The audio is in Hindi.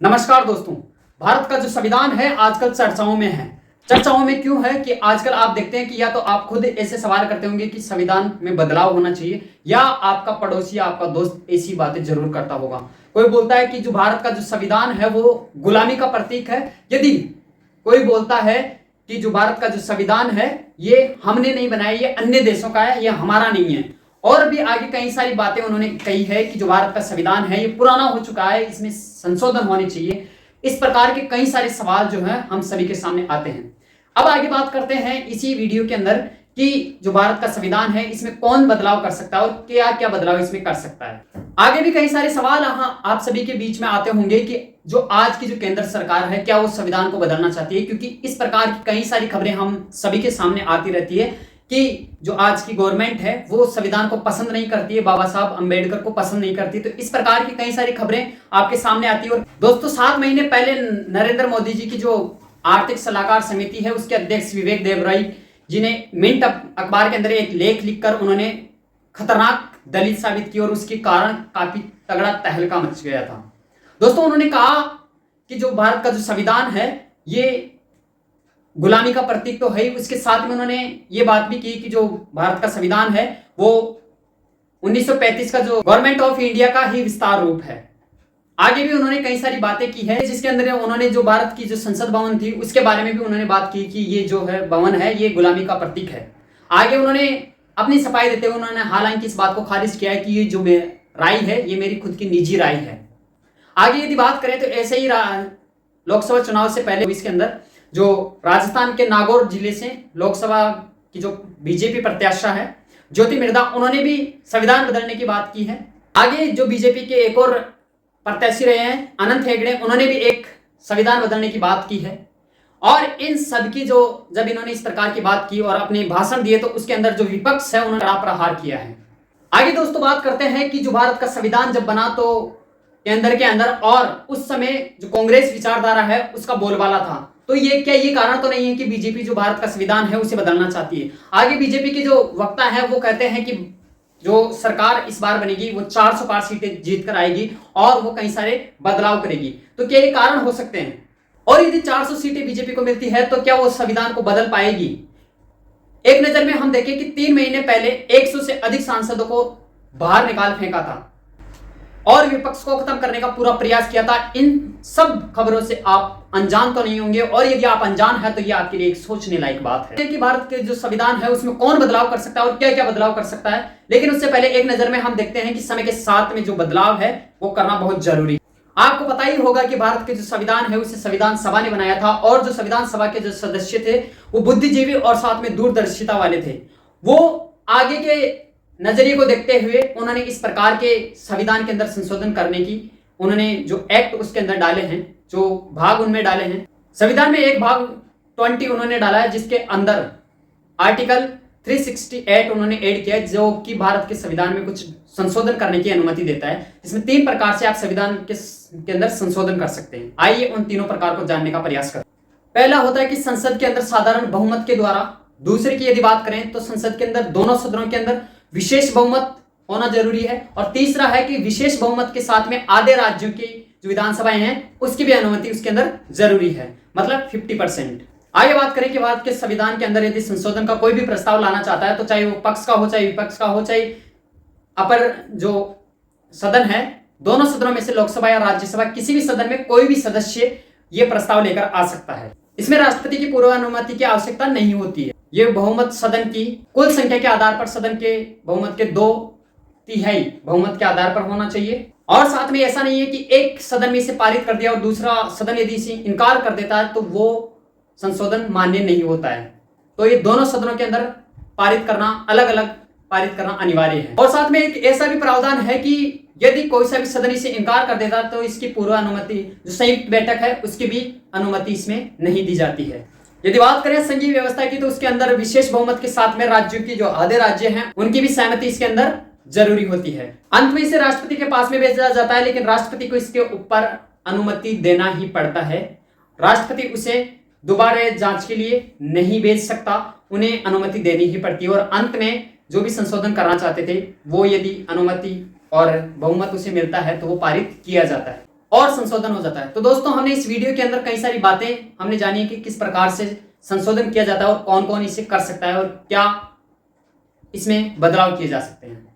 नमस्कार दोस्तों। भारत का जो संविधान है आजकल चर्चाओं में है। चर्चाओं में क्यों है कि आजकल आप देखते हैं कि या तो आप खुद ऐसे सवाल करते होंगे कि संविधान में बदलाव होना चाहिए, या आपका पड़ोसी या आपका दोस्त ऐसी बातें जरूर करता होगा। कोई बोलता है कि जो भारत का जो संविधान है वो गुलामी का प्रतीक है। यदि कोई बोलता है कि जो भारत का जो संविधान है ये हमने नहीं बनाया, ये अन्य देशों का है, ये हमारा नहीं है। और भी आगे कई सारी बातें उन्होंने कही है कि जो भारत का संविधान है ये पुराना हो चुका है, इसमें संशोधन होने चाहिए। इस प्रकार के कई सारे सवाल जो हैं हम सभी के सामने आते हैं। अब आगे बात करते हैं इसी वीडियो के अंदर कि जो भारत का संविधान है इसमें कौन बदलाव कर सकता है और क्या क्या बदलाव इसमें कर सकता है। आगे भी कई सारे सवाल आप सभी के बीच में आते होंगे कि जो आज की जो केंद्र सरकार है क्या वो संविधान को बदलना चाहती है, क्योंकि इस प्रकार की कई सारी खबरें हम सभी के सामने आती रहती है कि जो आज की गवर्नमेंट है वो संविधान को पसंद नहीं करती है, बाबा साहब अंबेडकर को पसंद नहीं करती। तो इस प्रकार की कई सारी खबरें आपके सामने आती है। और दोस्तों 7 महीने पहले नरेंद्र मोदी जी की जो आर्थिक सलाहकार समिति है उसके अध्यक्ष विवेक देबरॉय जी ने मिंट अखबार के अंदर एक लेख लिखकर उन्होंने खतरनाक दलील साबित की और उसके कारण काफी तगड़ा तहलका मच गया था। दोस्तों उन्होंने कहा कि जो भारत का जो संविधान है ये गुलामी का प्रतीक तो है ही, उसके साथ में उन्होंने ये बात भी की कि जो भारत का संविधान है वो 1935 का जो गवर्नमेंट ऑफ इंडिया का ही विस्तार रूप है। आगे भी उन्होंने कई सारी बातें की है, जिसके अंदर उन्होंने जो भारत की जो संसद भवन थी उसके बारे में भी उन्होंने बात की कि ये जो है भवन है ये गुलामी का प्रतीक है। आगे उन्होंने अपनी सफाई देते हुए उन्होंने हालांकि इस बात को खारिज किया है कि ये जो राय है ये मेरी खुद की निजी राय है। आगे यदि बात करें तो ऐसे ही लोकसभा चुनाव से पहले इसके अंदर जो राजस्थान के नागौर जिले से लोकसभा की जो बीजेपी प्रत्याशा है ज्योति मिर्धा, उन्होंने भी संविधान बदलने की बात की है। आगे जो बीजेपी के एक और प्रत्याशी रहे हैं अनंत हेगड़े, उन्होंने भी एक संविधान बदलने की बात की है। और इन सबकी जो जब इन्होंने इस प्रकार की बात की और अपने भाषण दिए तो उसके अंदर जो विपक्ष है उन्होंने कड़ा प्रहार किया है। आगे दोस्तों बात करते हैं कि जो भारत का संविधान जब बना तो केंद्र के अंदर और उस समय जो कांग्रेस विचारधारा है उसका बोलबाला था। तो ये कारण तो नहीं है कि बीजेपी जो भारत का संविधान है उसे बदलना चाहती है। आगे बीजेपी के जो वक्ता है वो कहते हैं कि जो सरकार इस बार बनेगी वो 400 पार सीटें जीत कर आएगी और वो कई सारे बदलाव करेगी। तो क्या ये कारण हो सकते हैं? और यदि 400 सीटें बीजेपी को मिलती है तो क्या वो संविधान को बदल पाएगी? एक नजर में हम देखें कि 3 महीने पहले 100 से अधिक सांसदों को बाहर निकाल फेंका था और विपक्ष को खत्म करने का पूरा प्रयास किया था। इन सब खबरों से आप अनजान तो नहीं होंगे, और यदि आप अनजान है तो ये आपके लिए एक सोचने लायक बात है कि भारत के जो संविधान है उसमें कौन बदलाव कर सकता है और क्या क्या बदलाव कर सकता है। लेकिन उससे पहले एक नजर में हम देखते हैं कि समय के साथ में जो बदलाव है वो करना बहुत जरूरी है। आपको पता ही होगा कि भारत के जो संविधान है उसे संविधान सभा ने बनाया था और जो संविधान सभा के जो सदस्य थे वो बुद्धिजीवी और साथ में दूरदर्शिता वाले थे। वो आगे के नजरिए को देखते हुए उन्होंने इस प्रकार के संविधान के अंदर संशोधन करने की उन्होंने जो एक्ट उसके अंदर डाले हैं, जो भाग उनमें डाले हैं। संविधान में एक भाग 20 उन्होंने डाला है जिसके अंदर आर्टिकल 368 उन्होंने ऐड किया है, जो कि भारत के संविधान में कुछ संशोधन करने की अनुमति देता है। इसमें 3 प्रकार से आप संविधान के अंदर संशोधन कर सकते हैं। आइए उन तीनों प्रकार को जानने का प्रयास करें। पहला होता है कि संसद के अंदर साधारण बहुमत के द्वारा। दूसरे की यदि बात करें तो संसद के अंदर दोनों सदनों के अंदर विशेष बहुमत होना जरूरी है। और तीसरा है कि विशेष बहुमत के साथ में आधे राज्यों की जो विधानसभाएं हैं उसकी भी अनुमति उसके अंदर जरूरी है, मतलब 50%। आगे बात करें कि भारत के संविधान के अंदर यदि संशोधन का कोई भी प्रस्ताव लाना चाहता है तो चाहे वो पक्ष का हो, चाहे विपक्ष का हो, चाहे अपर जो सदन है, दोनों सदनों में से लोकसभा या राज्यसभा किसी भी सदन में कोई भी सदस्य ये प्रस्ताव लेकर आ सकता है। इसमें राष्ट्रपति की पूर्व अनुमति की आवश्यकता नहीं होती है। ये बहुमत सदन की कुल संख्या के आधार पर सदन के बहुमत के 2/3 बहुमत के आधार पर होना चाहिए। और साथ में ऐसा नहीं है कि एक सदन में इसे पारित कर दिया और दूसरा सदन यदि इसे इनकार कर देता है तो वो संशोधन मान्य नहीं होता है। तो ये दोनों सदनों के अंदर पारित करना, अलग अलग पारित करना अनिवार्य है। और साथ में एक ऐसा भी प्रावधान है कि यदि कोई सा भी सदन इसे इनकार कर देता तो इसकी पूर्व अनुमति जो संयुक्त बैठक है उसकी भी अनुमति इसमें नहीं दी जाती है। यदि बात करें संघीय व्यवस्था की तो उसके अंदर विशेष बहुमत के साथ में राज्यों की जो आधे राज्य हैं उनकी भी सहमति इसके अंदर जरूरी होती है। अंत में इसे राष्ट्रपति के पास में भेजा जाता है, लेकिन राष्ट्रपति को इसके ऊपर अनुमति देना ही पड़ता है। राष्ट्रपति उसे दोबारा जांच के लिए नहीं भेज सकता, उन्हें अनुमति देनी ही पड़ती है। और अंत में जो भी संशोधन करना चाहते थे वो यदि अनुमति और बहुमत उसे मिलता है तो वो पारित किया जाता है। और संशोधन हो जाता है। तो दोस्तों हमने इस वीडियो के अंदर कई सारी बातें हमने जानी कि किस प्रकार से संशोधन किया जाता है और कौन कौन इसे कर सकता है और क्या इसमें बदलाव किए जा सकते हैं।